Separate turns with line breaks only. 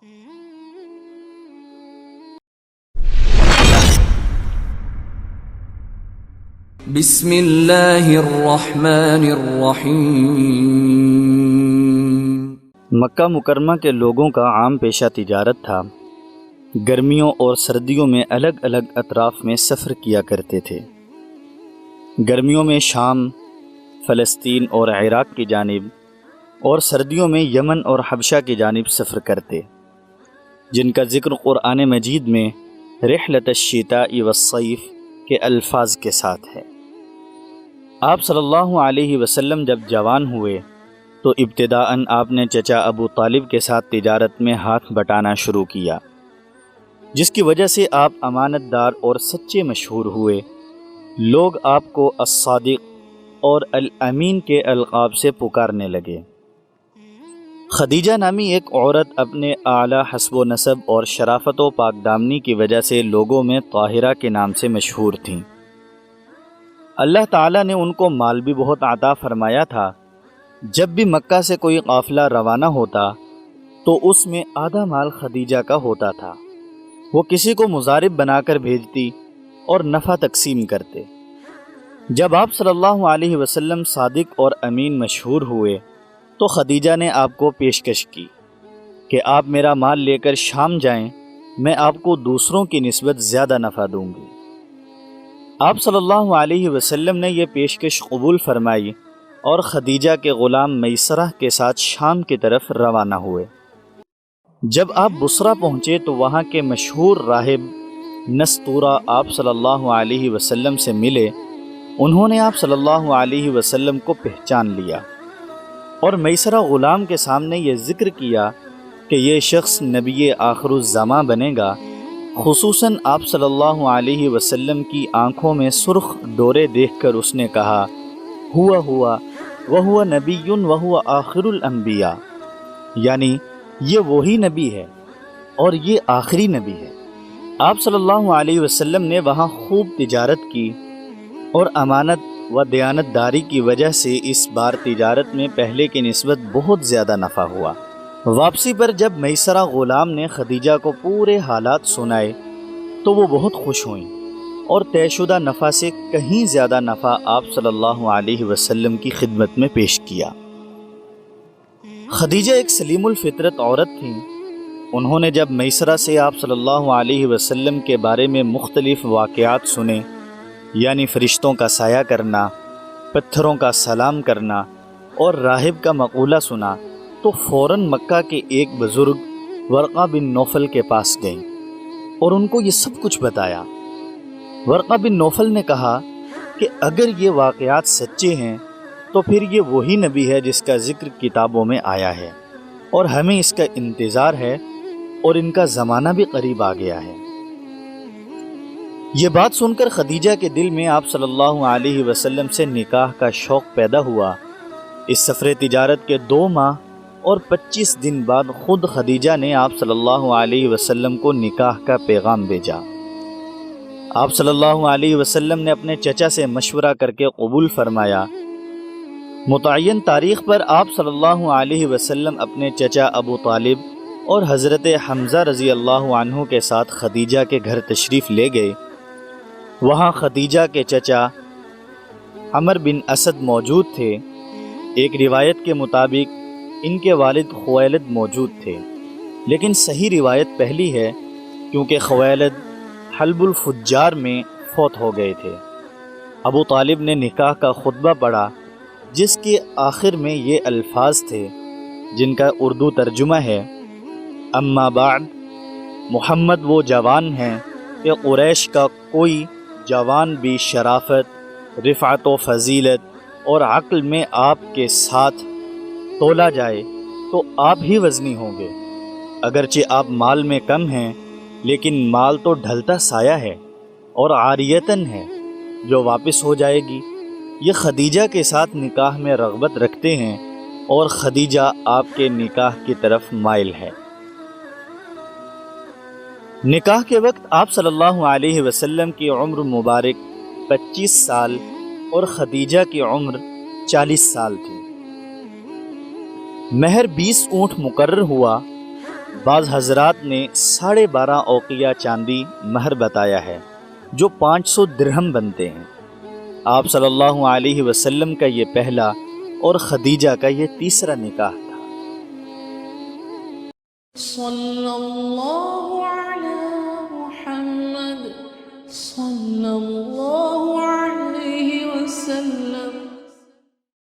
بسم اللہ الرحمن الرحیم۔
مکہ مکرمہ کے لوگوں کا عام پیشہ تجارت تھا۔ گرمیوں اور سردیوں میں الگ الگ اطراف میں سفر کیا کرتے تھے۔ گرمیوں میں شام، فلسطین اور عراق کی جانب، اور سردیوں میں یمن اور حبشہ کی جانب سفر کرتے، جن کا ذکر قرآن مجید میں رحلۃ الشتاء والصیف کے الفاظ کے ساتھ ہے۔ آپ صلی اللہ علیہ وسلم جب جوان ہوئے تو ابتداءً آپ نے چچا ابو طالب کے ساتھ تجارت میں ہاتھ بٹانا شروع کیا، جس کی وجہ سے آپ امانت دار اور سچے مشہور ہوئے۔ لوگ آپ کو الصادق اور الامین کے القاب سے پکارنے لگے۔ خدیجہ نامی ایک عورت اپنے اعلیٰ حسب و نسب اور شرافت و پاک دامنی کی وجہ سے لوگوں میں طاہرہ کے نام سے مشہور تھیں۔ اللہ تعالیٰ نے ان کو مال بھی بہت عطا فرمایا تھا۔ جب بھی مکہ سے کوئی قافلہ روانہ ہوتا تو اس میں آدھا مال خدیجہ کا ہوتا تھا۔ وہ کسی کو مضارب بنا کر بھیجتی اور نفع تقسیم کرتے۔ جب آپ صلی اللہ علیہ وسلم صادق اور امین مشہور ہوئے تو خدیجہ نے آپ کو پیشکش کی کہ آپ میرا مال لے کر شام جائیں، میں آپ کو دوسروں کی نسبت زیادہ نفع دوں گی۔ آپ صلی اللہ علیہ وسلم نے یہ پیشکش قبول فرمائی اور خدیجہ کے غلام میسرہ کے ساتھ شام کی طرف روانہ ہوئے۔ جب آپ بصرہ پہنچے تو وہاں کے مشہور راہب نستورہ آپ صلی اللہ علیہ وسلم سے ملے۔ انہوں نے آپ صلی اللہ علیہ وسلم کو پہچان لیا اور میسرہ غلام کے سامنے یہ ذکر کیا کہ یہ شخص نبی آخر الزماں بنے گا۔ خصوصاً آپ صلی اللہ علیہ وسلم کی آنکھوں میں سرخ ڈورے دیکھ کر اس نے کہا، ہوا وہو نبی وہو آخر الانبیاء، یعنی یہ وہی نبی ہے اور یہ آخری نبی ہے۔ آپ صلی اللہ علیہ وسلم نے وہاں خوب تجارت کی اور امانت و دیانت داری کی وجہ سے اس بار تجارت میں پہلے کی نسبت بہت زیادہ نفع ہوا۔ واپسی پر جب میسرہ غلام نے خدیجہ کو پورے حالات سنائے تو وہ بہت خوش ہوئیں اور طے شدہ نفع سے کہیں زیادہ نفع آپ صلی اللہ علیہ وسلم کی خدمت میں پیش کیا۔ خدیجہ ایک سلیم الفطرت عورت تھیں۔ انہوں نے جب میسرہ سے آپ صلی اللہ علیہ وسلم کے بارے میں مختلف واقعات سنے، یعنی فرشتوں کا سایہ کرنا، پتھروں کا سلام کرنا اور راہب کا مقولہ سنا، تو فوراً مکہ کے ایک بزرگ ورقہ بن نوفل کے پاس گئیں اور ان کو یہ سب کچھ بتایا۔ ورقہ بن نوفل نے کہا کہ اگر یہ واقعات سچے ہیں تو پھر یہ وہی نبی ہے جس کا ذکر کتابوں میں آیا ہے، اور ہمیں اس کا انتظار ہے اور ان کا زمانہ بھی قریب آ گیا ہے۔ یہ بات سن کر خدیجہ کے دل میں آپ صلی اللہ علیہ وسلم سے نکاح کا شوق پیدا ہوا۔ اس سفر تجارت کے 2 ماہ اور 25 دن بعد خود خدیجہ نے آپ صلی اللہ علیہ وسلم کو نکاح کا پیغام بھیجا۔ آپ صلی اللہ علیہ وسلم نے اپنے چچا سے مشورہ کر کے قبول فرمایا۔ متعین تاریخ پر آپ صلی اللہ علیہ وسلم اپنے چچا ابو طالب اور حضرت حمزہ رضی اللہ عنہ کے ساتھ خدیجہ کے گھر تشریف لے گئے۔ وہاں خدیجہ کے چچا عمر بن اسد موجود تھے۔ ایک روایت کے مطابق ان کے والد خویلد موجود تھے، لیکن صحیح روایت پہلی ہے کیونکہ خویلد حلب الفجار میں فوت ہو گئے تھے۔ ابو طالب نے نکاح کا خطبہ پڑھا جس کے آخر میں یہ الفاظ تھے جن کا اردو ترجمہ ہے، اما بعد، محمد وہ جوان ہیں کہ قریش کا کوئی جوان بھی شرافت، رفعت و فضیلت اور عقل میں آپ کے ساتھ تولا جائے تو آپ ہی وزنی ہوں گے۔ اگرچہ آپ مال میں کم ہیں لیکن مال تو ڈھلتا سایہ ہے اور عاریتن ہے جو واپس ہو جائے گی۔ یہ خدیجہ کے ساتھ نکاح میں رغبت رکھتے ہیں اور خدیجہ آپ کے نکاح کی طرف مائل ہے۔ نکاح کے وقت آپ صلی اللہ علیہ وسلم کی عمر مبارک 25 سال اور خدیجہ کی عمر 40 سال تھی۔ مہر 20 اونٹ مقرر ہوا بعض حضرات نے 12.5 اوقیہ چاندی مہر بتایا ہے جو 500 درہم بنتے ہیں۔ آپ صلی اللہ علیہ وسلم کا یہ پہلا اور خدیجہ کا یہ تیسرا نکاح تھا۔
صلی اللہ